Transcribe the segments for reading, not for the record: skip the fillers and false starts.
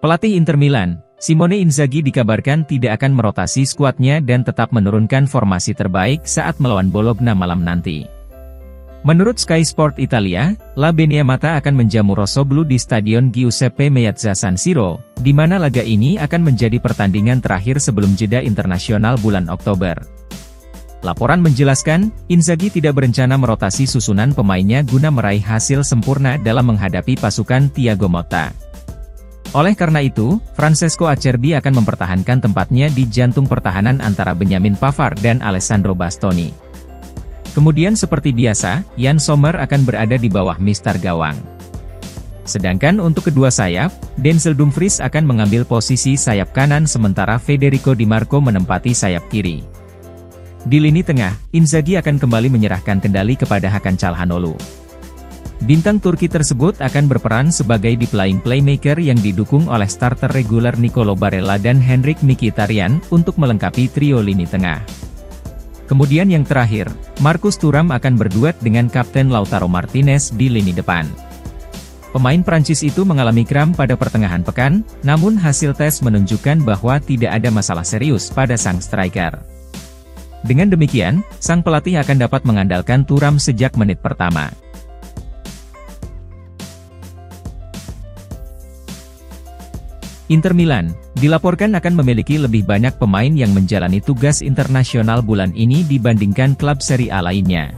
Pelatih Inter Milan, Simone Inzaghi dikabarkan tidak akan merotasi skuadnya dan tetap menurunkan formasi terbaik saat melawan Bologna malam nanti. Menurut Sky Sport Italia, La Beniamata akan menjamu Rossoblu di Stadion Giuseppe Meazza San Siro, di mana laga ini akan menjadi pertandingan terakhir sebelum jeda internasional bulan Oktober. Laporan menjelaskan, Inzaghi tidak berencana merotasi susunan pemainnya guna meraih hasil sempurna dalam menghadapi pasukan Thiago Motta. Oleh karena itu, Francesco Acerbi akan mempertahankan tempatnya di jantung pertahanan antara Benjamin Pavard dan Alessandro Bastoni. Kemudian seperti biasa, Yann Sommer akan berada di bawah mistar gawang. Sedangkan untuk kedua sayap, Denzel Dumfries akan mengambil posisi sayap kanan sementara Federico Di Marco menempati sayap kiri. Di lini tengah, Inzaghi akan kembali menyerahkan kendali kepada Hakan Çalhanoğlu. Bintang Turki tersebut akan berperan sebagai deep-lying playmaker yang didukung oleh starter reguler Nicolo Barella dan Henrikh Mkhitaryan untuk melengkapi trio lini tengah. Kemudian yang terakhir, Marcus Thuram akan berduet dengan Kapten Lautaro Martinez di lini depan. Pemain Prancis itu mengalami kram pada pertengahan pekan, namun hasil tes menunjukkan bahwa tidak ada masalah serius pada sang striker. Dengan demikian, sang pelatih akan dapat mengandalkan Thuram sejak menit pertama. Inter Milan, dilaporkan akan memiliki lebih banyak pemain yang menjalani tugas internasional bulan ini dibandingkan klub Serie A lainnya.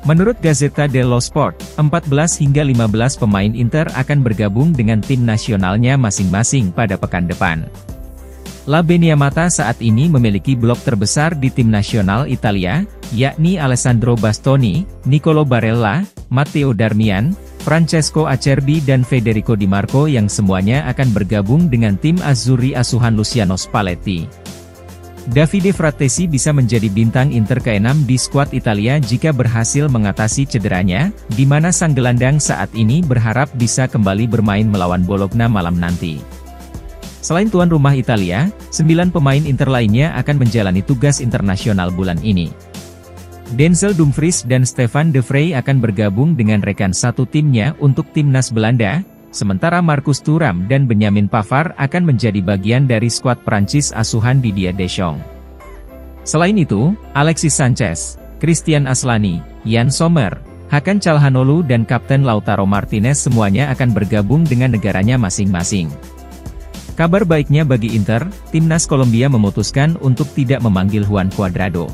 Menurut Gazzetta dello Sport, 14 hingga 15 pemain Inter akan bergabung dengan tim nasionalnya masing-masing pada pekan depan. La Beniamata saat ini memiliki blok terbesar di tim nasional Italia, yakni Alessandro Bastoni, Nicolo Barella, Matteo Darmian, Francesco Acerbi dan Federico Di Marco yang semuanya akan bergabung dengan tim Azzurri asuhan Luciano Spalletti. Davide Frattesi bisa menjadi bintang Inter ke-6 di skuad Italia jika berhasil mengatasi cederanya, di mana sang gelandang saat ini berharap bisa kembali bermain melawan Bologna malam nanti. Selain tuan rumah Italia, 9 pemain Inter lainnya akan menjalani tugas internasional bulan ini. Denzel Dumfries dan Stefan de Vrij akan bergabung dengan rekan satu timnya untuk timnas Belanda, sementara Marcus Thuram dan Benjamin Pavard akan menjadi bagian dari skuad Prancis asuhan Didier Deschamps. Selain itu, Alexis Sanchez, Christian Aslani, Yann Sommer, Hakan Çalhanoğlu dan Kapten Lautaro Martinez semuanya akan bergabung dengan negaranya masing-masing. Kabar baiknya bagi Inter, timnas Kolombia memutuskan untuk tidak memanggil Juan Cuadrado.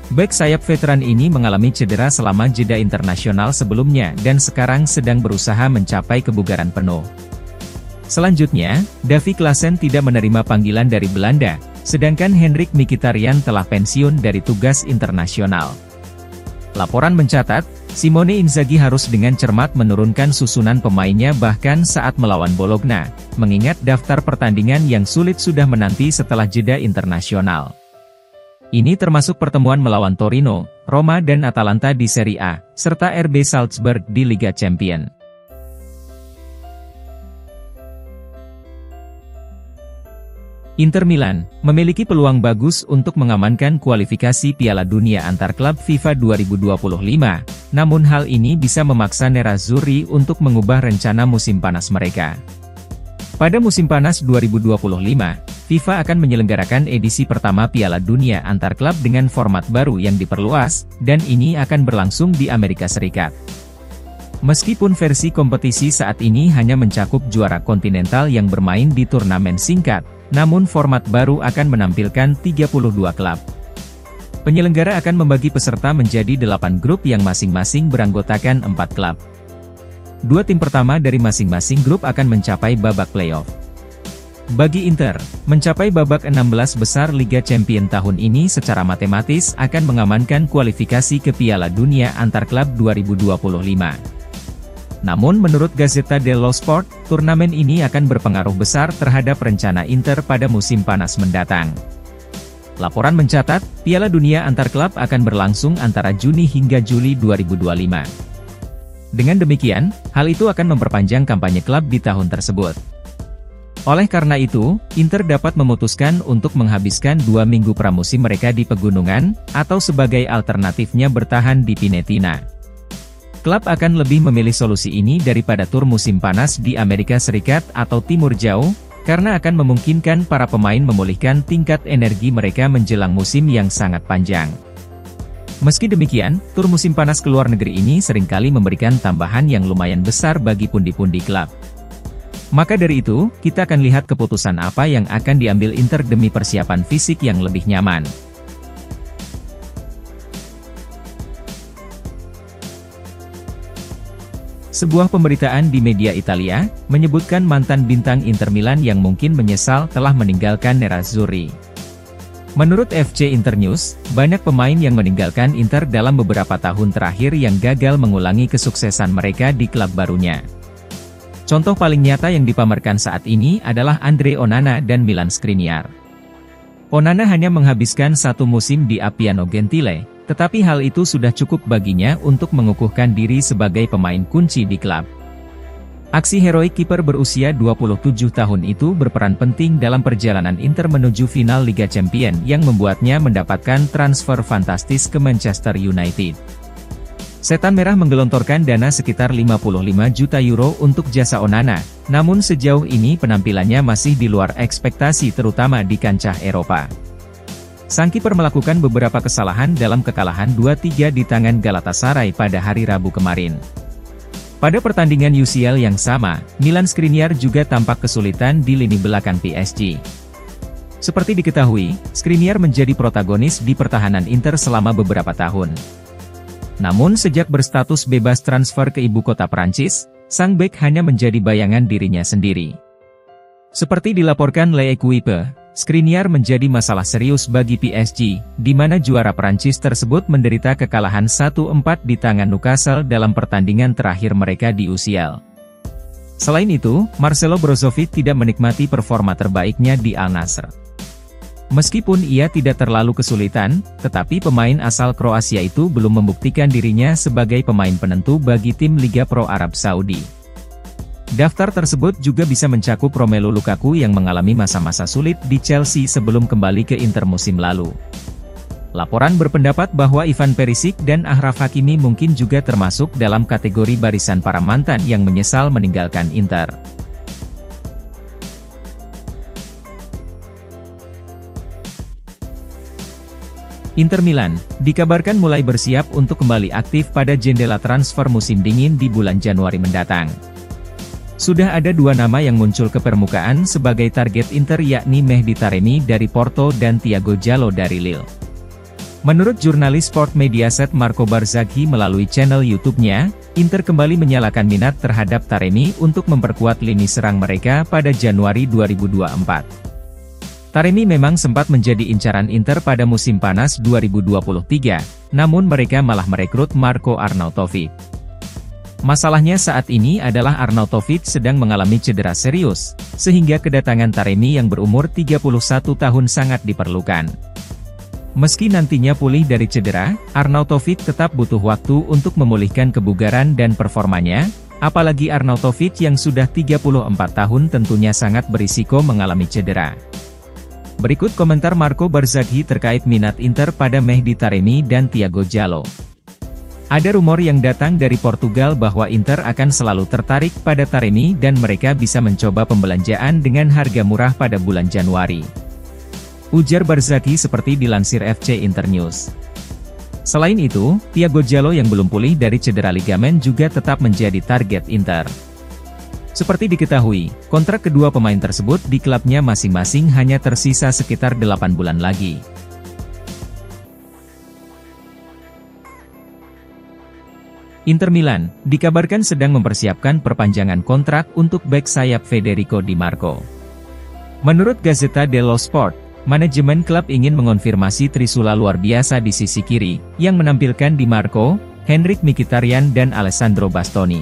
Bek sayap veteran ini mengalami cedera selama jeda internasional sebelumnya dan sekarang sedang berusaha mencapai kebugaran penuh. Selanjutnya, Davy Klaassen tidak menerima panggilan dari Belanda, sedangkan Henrikh Mkhitaryan telah pensiun dari tugas internasional. Laporan mencatat, Simone Inzaghi harus dengan cermat menurunkan susunan pemainnya bahkan saat melawan Bologna, mengingat daftar pertandingan yang sulit sudah menanti setelah jeda internasional. Ini termasuk pertemuan melawan Torino, Roma dan Atalanta di Serie A, serta RB Salzburg di Liga Champions. Inter Milan memiliki peluang bagus untuk mengamankan kualifikasi Piala Dunia antar klub FIFA 2025, namun hal ini bisa memaksa Nerazzurri untuk mengubah rencana musim panas mereka. Pada musim panas 2025, FIFA akan menyelenggarakan edisi pertama Piala Dunia antar klub dengan format baru yang diperluas, dan ini akan berlangsung di Amerika Serikat. Meskipun versi kompetisi saat ini hanya mencakup juara kontinental yang bermain di turnamen singkat, namun format baru akan menampilkan 32 klub. Penyelenggara akan membagi peserta menjadi 8 grup yang masing-masing beranggotakan 4 klub. 2 tim pertama dari masing-masing grup akan mencapai babak playoff. Bagi Inter, mencapai babak 16 besar Liga Champions tahun ini secara matematis akan mengamankan kualifikasi ke Piala Dunia antar klub 2025. Namun menurut Gazzetta dello Sport, turnamen ini akan berpengaruh besar terhadap rencana Inter pada musim panas mendatang. Laporan mencatat, Piala Dunia antar klub akan berlangsung antara Juni hingga Juli 2025. Dengan demikian, hal itu akan memperpanjang kampanye klub di tahun tersebut. Oleh karena itu, Inter dapat memutuskan untuk menghabiskan 2 minggu pramusim mereka di pegunungan, atau sebagai alternatifnya bertahan di Pinetina. Klub akan lebih memilih solusi ini daripada tur musim panas di Amerika Serikat atau Timur Jauh, karena akan memungkinkan para pemain memulihkan tingkat energi mereka menjelang musim yang sangat panjang. Meski demikian, tur musim panas ke luar negeri ini seringkali memberikan tambahan yang lumayan besar bagi pundi-pundi klub. Maka dari itu, kita akan lihat keputusan apa yang akan diambil Inter demi persiapan fisik yang lebih nyaman. Sebuah pemberitaan di media Italia, menyebutkan mantan bintang Inter Milan yang mungkin menyesal telah meninggalkan Nerazzurri. Menurut FC Internews, banyak pemain yang meninggalkan Inter dalam beberapa tahun terakhir yang gagal mengulangi kesuksesan mereka di klub barunya. Contoh paling nyata yang dipamerkan saat ini adalah Andre Onana dan Milan Skriniar. Onana hanya menghabiskan 1 musim di Appiano Gentile, tetapi hal itu sudah cukup baginya untuk mengukuhkan diri sebagai pemain kunci di klub. Aksi heroik kiper berusia 27 tahun itu berperan penting dalam perjalanan Inter menuju final Liga Champions yang membuatnya mendapatkan transfer fantastis ke Manchester United. Setan Merah menggelontorkan dana sekitar 55 juta euro untuk jasa Onana, namun sejauh ini penampilannya masih di luar ekspektasi terutama di kancah Eropa. Sang kiper melakukan beberapa kesalahan dalam kekalahan 2-3 di tangan Galatasaray pada hari Rabu kemarin. Pada pertandingan UCL yang sama, Milan Skriniar juga tampak kesulitan di lini belakang PSG. Seperti diketahui, Skriniar menjadi protagonis di pertahanan Inter selama beberapa tahun. Namun sejak berstatus bebas transfer ke ibu kota Prancis, sang bek hanya menjadi bayangan dirinya sendiri. Seperti dilaporkan L'Equipe, Skriniar menjadi masalah serius bagi PSG, di mana juara Prancis tersebut menderita kekalahan 1-4 di tangan Newcastle dalam pertandingan terakhir mereka di UCL. Selain itu, Marcelo Brozovic tidak menikmati performa terbaiknya di Al Nassr. Meskipun ia tidak terlalu kesulitan, tetapi pemain asal Kroasia itu belum membuktikan dirinya sebagai pemain penentu bagi tim Liga Pro Arab Saudi. Daftar tersebut juga bisa mencakup Romelu Lukaku yang mengalami masa-masa sulit di Chelsea sebelum kembali ke Inter musim lalu. Laporan berpendapat bahwa Ivan Perisic dan Achraf Hakimi mungkin juga termasuk dalam kategori barisan para mantan yang menyesal meninggalkan Inter. Inter Milan, dikabarkan mulai bersiap untuk kembali aktif pada jendela transfer musim dingin di bulan Januari mendatang. Sudah ada 2 nama yang muncul ke permukaan sebagai target Inter yakni Mehdi Taremi dari Porto dan Thiago Jallo dari Lille. Menurut jurnalis sport Mediaset Marco Barzaghi melalui channel YouTube-nya, Inter kembali menyalakan minat terhadap Taremi untuk memperkuat lini serang mereka pada Januari 2024. Taremi memang sempat menjadi incaran Inter pada musim panas 2023, namun mereka malah merekrut Marko Arnautovic. Masalahnya saat ini adalah Arnautovic sedang mengalami cedera serius, sehingga kedatangan Taremi yang berumur 31 tahun sangat diperlukan. Meski nantinya pulih dari cedera, Arnautovic tetap butuh waktu untuk memulihkan kebugaran dan performanya, apalagi Arnautovic yang sudah 34 tahun tentunya sangat berisiko mengalami cedera. Berikut komentar Marco Barzaghi terkait minat Inter pada Mehdi Taremi dan Thiago Jallo. Ada rumor yang datang dari Portugal bahwa Inter akan selalu tertarik pada Taremi dan mereka bisa mencoba pembelanjaan dengan harga murah pada bulan Januari. Ujar Barzaghi seperti dilansir FC Internews. Selain itu, Thiago Jallo yang belum pulih dari cedera ligamen juga tetap menjadi target Inter. Seperti diketahui, kontrak kedua pemain tersebut di klubnya masing-masing hanya tersisa sekitar 8 bulan lagi. Inter Milan, dikabarkan sedang mempersiapkan perpanjangan kontrak untuk bek sayap Federico Di Marco. Menurut Gazzetta dello Sport, manajemen klub ingin mengonfirmasi trisula luar biasa di sisi kiri, yang menampilkan Di Marco, Henrikh Mkhitaryan dan Alessandro Bastoni.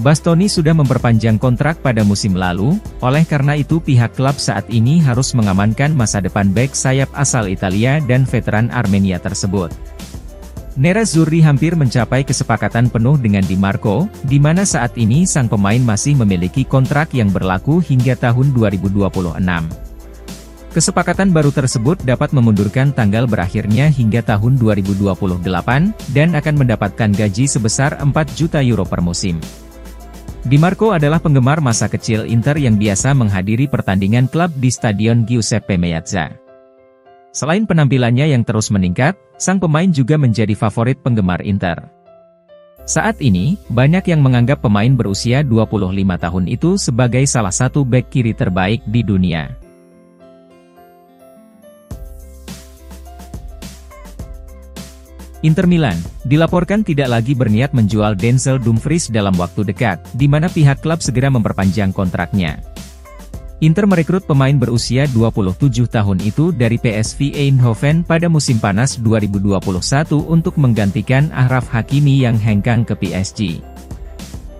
Bastoni sudah memperpanjang kontrak pada musim lalu, oleh karena itu pihak klub saat ini harus mengamankan masa depan bek sayap asal Italia dan veteran Armenia tersebut. Nerazzurri hampir mencapai kesepakatan penuh dengan Di Marco, di mana saat ini sang pemain masih memiliki kontrak yang berlaku hingga tahun 2026. Kesepakatan baru tersebut dapat memundurkan tanggal berakhirnya hingga tahun 2028, dan akan mendapatkan gaji sebesar 4 juta euro per musim. Di Marco adalah penggemar masa kecil Inter yang biasa menghadiri pertandingan klub di Stadion Giuseppe Meazza. Selain penampilannya yang terus meningkat, sang pemain juga menjadi favorit penggemar Inter. Saat ini, banyak yang menganggap pemain berusia 25 tahun itu sebagai salah satu bek kiri terbaik di dunia. Inter Milan dilaporkan tidak lagi berniat menjual Denzel Dumfries dalam waktu dekat, di mana pihak klub segera memperpanjang kontraknya. Inter merekrut pemain berusia 27 tahun itu dari PSV Eindhoven pada musim panas 2021 untuk menggantikan Achraf Hakimi yang hengkang ke PSG.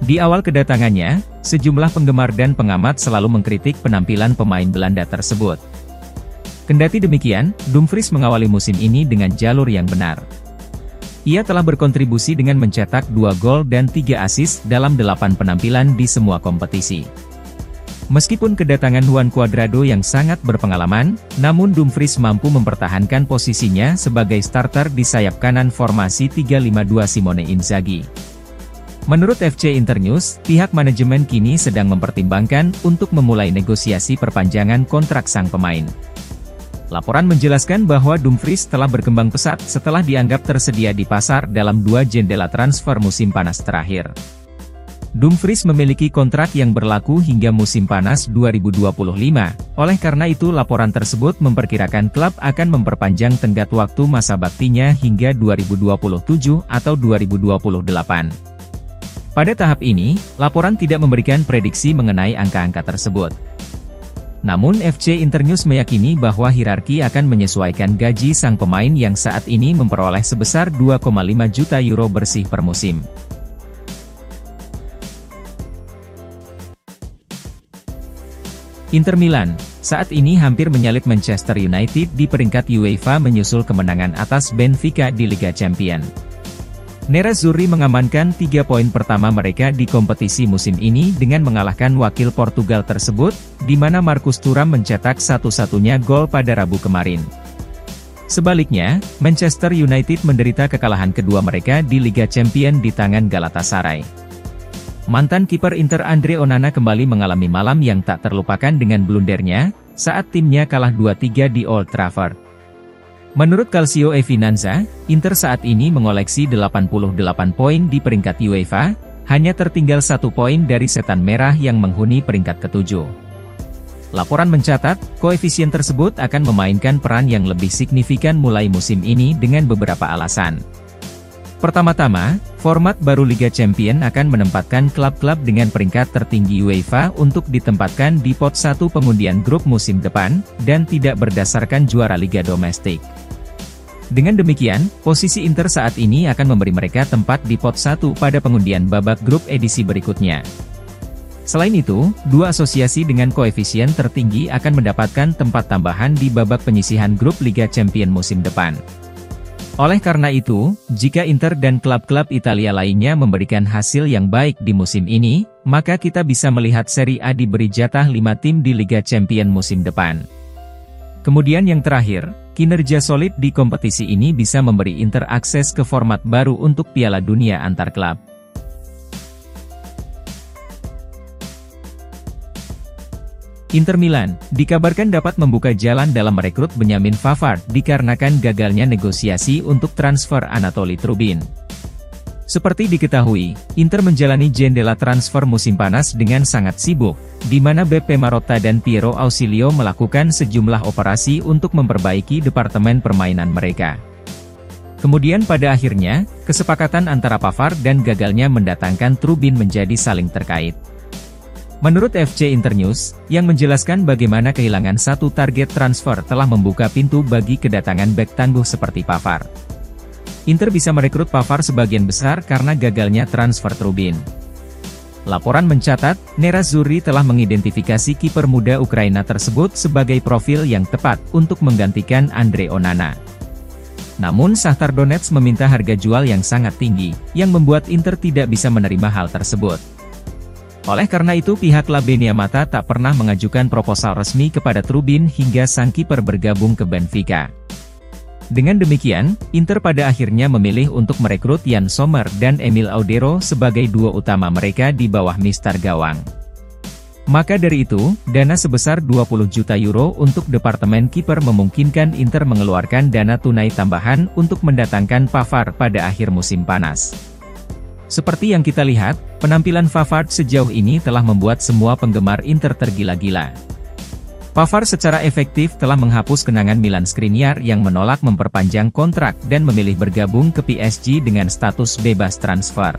Di awal kedatangannya, sejumlah penggemar dan pengamat selalu mengkritik penampilan pemain Belanda tersebut. Kendati demikian, Dumfries mengawali musim ini dengan jalur yang benar. Ia telah berkontribusi dengan mencetak 2 gol dan 3 assist dalam 8 penampilan di semua kompetisi. Meskipun kedatangan Juan Cuadrado yang sangat berpengalaman, namun Dumfries mampu mempertahankan posisinya sebagai starter di sayap kanan formasi 3-5-2 Simone Inzaghi. Menurut FC Internews, pihak manajemen kini sedang mempertimbangkan untuk memulai negosiasi perpanjangan kontrak sang pemain. Laporan menjelaskan bahwa Dumfries telah berkembang pesat setelah dianggap tersedia di pasar dalam 2 jendela transfer musim panas terakhir. Dumfries memiliki kontrak yang berlaku hingga musim panas 2025, oleh karena itu laporan tersebut memperkirakan klub akan memperpanjang tenggat waktu masa baktinya hingga 2027 atau 2028. Pada tahap ini, laporan tidak memberikan prediksi mengenai angka-angka tersebut. Namun FC Internews meyakini bahwa hierarki akan menyesuaikan gaji sang pemain yang saat ini memperoleh sebesar 2,5 juta euro bersih per musim. Inter Milan, saat ini hampir menyalip Manchester United di peringkat UEFA menyusul kemenangan atas Benfica di Liga Champions. Nerazzurri mengamankan 3 poin pertama mereka di kompetisi musim ini dengan mengalahkan wakil Portugal tersebut, di mana Marcus Thuram mencetak satu-satunya gol pada Rabu kemarin. Sebaliknya, Manchester United menderita kekalahan kedua mereka di Liga Champions di tangan Galatasaray. Mantan kiper Inter Andre Onana kembali mengalami malam yang tak terlupakan dengan blundernya, saat timnya kalah 2-3 di Old Trafford. Menurut Calcio e Finanza, Inter saat ini mengoleksi 88 poin di peringkat UEFA, hanya tertinggal 1 poin dari Setan Merah yang menghuni peringkat ke-7. Laporan mencatat, koefisien tersebut akan memainkan peran yang lebih signifikan mulai musim ini dengan beberapa alasan. Pertama-tama, format baru Liga Champions akan menempatkan klub-klub dengan peringkat tertinggi UEFA untuk ditempatkan di pot 1 pengundian grup musim depan, dan tidak berdasarkan juara Liga domestik. Dengan demikian, posisi Inter saat ini akan memberi mereka tempat di pot 1 pada pengundian babak grup edisi berikutnya. Selain itu, 2 asosiasi dengan koefisien tertinggi akan mendapatkan tempat tambahan di babak penyisihan grup Liga Champions musim depan. Oleh karena itu, jika Inter dan klub-klub Italia lainnya memberikan hasil yang baik di musim ini, maka kita bisa melihat Serie A diberi jatah 5 tim di Liga Champions musim depan. Kemudian yang terakhir, kinerja solid di kompetisi ini bisa memberi Inter akses ke format baru untuk Piala Dunia antar klub. Inter Milan dikabarkan dapat membuka jalan dalam merekrut Benjamin Pavard dikarenakan gagalnya negosiasi untuk transfer Anatoli Trubin. Seperti diketahui, Inter menjalani jendela transfer musim panas dengan sangat sibuk, di mana Beppe Marotta dan Piero Ausilio melakukan sejumlah operasi untuk memperbaiki departemen permainan mereka. Kemudian pada akhirnya, kesepakatan antara Pavard dan gagalnya mendatangkan Trubin menjadi saling terkait. Menurut FC Internews, yang menjelaskan bagaimana kehilangan satu target transfer telah membuka pintu bagi kedatangan bek tangguh seperti Pavard. Inter bisa merekrut Pavard sebagian besar karena gagalnya transfer Trubin. Laporan mencatat, Nerazzurri telah mengidentifikasi kiper muda Ukraina tersebut sebagai profil yang tepat untuk menggantikan Andre Onana. Namun Shakhtar Donetsk meminta harga jual yang sangat tinggi, yang membuat Inter tidak bisa menerima hal tersebut. Oleh karena itu pihak Labenia Mata tak pernah mengajukan proposal resmi kepada Trubin hingga sang kiper bergabung ke Benfica. Dengan demikian, Inter pada akhirnya memilih untuk merekrut Yann Sommer dan Emil Audero sebagai duo utama mereka di bawah mistar gawang. Maka dari itu, dana sebesar 20 juta euro untuk departemen kiper memungkinkan Inter mengeluarkan dana tunai tambahan untuk mendatangkan Pavard pada akhir musim panas. Seperti yang kita lihat, penampilan Pavard sejauh ini telah membuat semua penggemar Inter tergila-gila. Pavard secara efektif telah menghapus kenangan Milan Skriniar yang menolak memperpanjang kontrak dan memilih bergabung ke PSG dengan status bebas transfer.